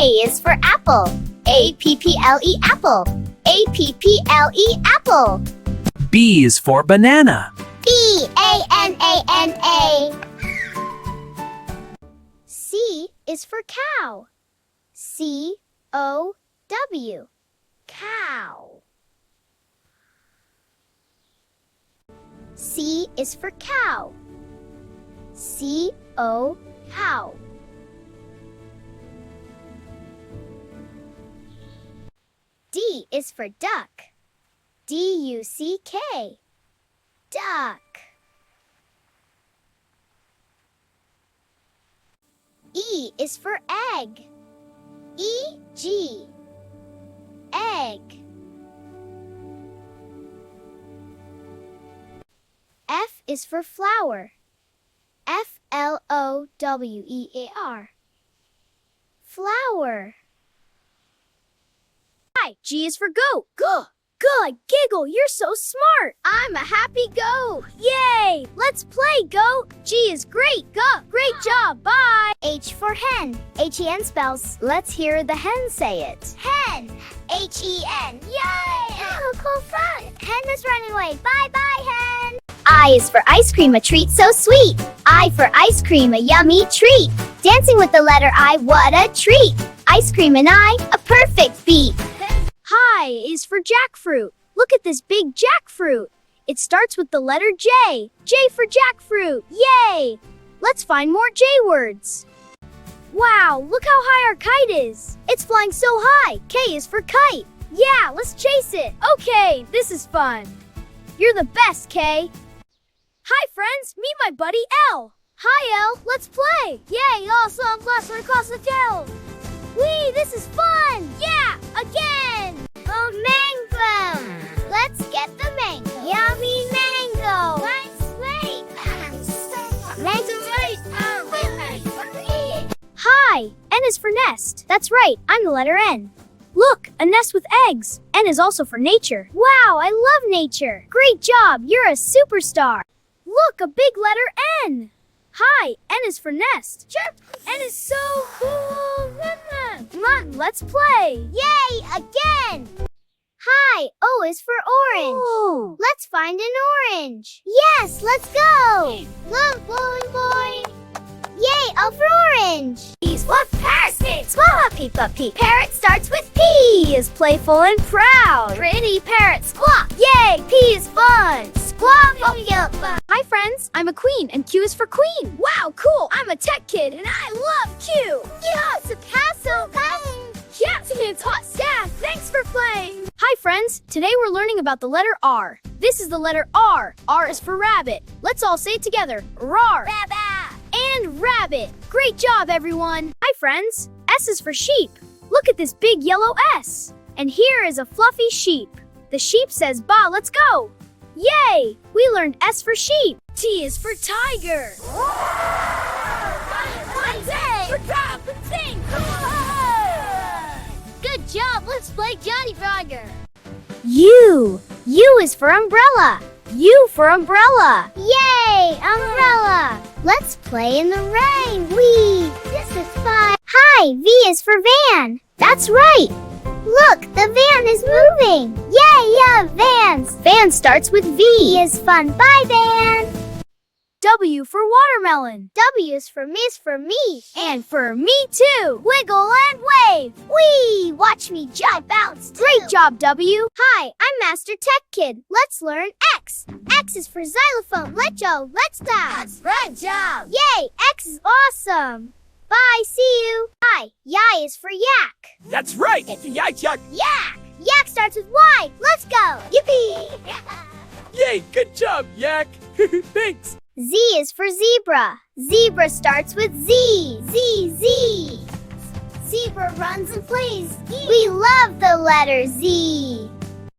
is for apple. A-P-P-L-E, apple. A-P-P-L-E, apple. B is for banana. B-A-N-A-N-A. C is for cow. C-O-W, cow. C is for cow. C-O, cow. D is for duck. D-U-C-K, duck. E is for egg. E-G, egg. F is for flower. F-L-O-W-E-A-R, flower. Hi, G is for goat. Go, good, giggle, you're so smart. I'm a happy goat. Yay, let's play, goat. G is great, go, great job, bye. H for hen. H-E-N spells, let's hear the hen say it. Hen, H-E-N, yay. Oh, cool fun. Hen is running away, bye-bye, hen. I is for ice cream, a treat so sweet. I for ice cream, a yummy treat. Dancing with the letter I, what a treat. Ice cream and I, a perfect beat. Hi is for jackfruit. Look at this big jackfruit. It starts with the letter J. J for jackfruit, yay! Let's find more J words. Wow, look how high our kite is. It's flying so high. K is for kite. Yeah, let's chase it. Okay, this is fun. You're the best, K. Hi, friends. Meet my buddy, L. Hi, L. Let's play. Yay, awesome. Let's across the tail. Whee, this is fun. Yeah, again. Oh, mango. Let's get the mango. Yummy mango. Nice sweet. Mango sweet. Hi, N is for nest. That's right, I'm the letter N. Look, a nest with eggs. N is also for nature. Wow, I love nature. Great job, you're a superstar. Look, a big letter N. Hi, N is for nest. Chirp. N is so cool. Come on, let's play. Yay, again. Hi, O is for orange. Ooh. Let's find an orange. Yes, let's go. Look, blowing boy. Yay, O for orange. P's what parrot sticks. Squawk, peep, up, peep. Parrot starts with P. P is playful and proud. Pretty parrot squawk. Yay, P is fun. Squawk, oh, yeah. Hi, friends. I'm a queen, and Q is for queen. Wow, cool. I'm a tech kid, and I love Q. Yeah, it's a castle. Yes, it's hot staff. Thanks for playing. Hi, friends. Today we're learning about the letter R. This is the letter R. R is for rabbit. Let's all say it together. Rar. Rabbit. And rabbit. Great job, everyone. Hi, friends. S is for sheep. Look at this big yellow S. And here is a fluffy sheep. The sheep says, "Ba, let's go." Yay! We learned S for sheep. T is for tiger. Good job. Let's play Johnny Frogger. U. U is for umbrella. U for umbrella. Yay, umbrella. Let's play in the rain. Whee! This is fun. Hi, V is for van. That's right. Look, the van is moving. Yay, yeah, vans. Van starts with V. V is fun. Bye, van. W for watermelon. W is for me. And for me too. Wiggle and wave. Whee! Watch me jump, bounce too. Great job, W. Hi, I'm Master Tech Kid. Let's learn X. X is for xylophone. Let's go. Let's dance. That's right job. Yay, X is awesome. Bye, see you. Hi, Y is for yak. That's right. Yak, yak. Yak. Yak starts with Y. Let's go. Yippee. Yay, good job, yak. Thanks. Z is for zebra. Zebra starts with Z. Z. Zebra runs and plays. We love the letter Z.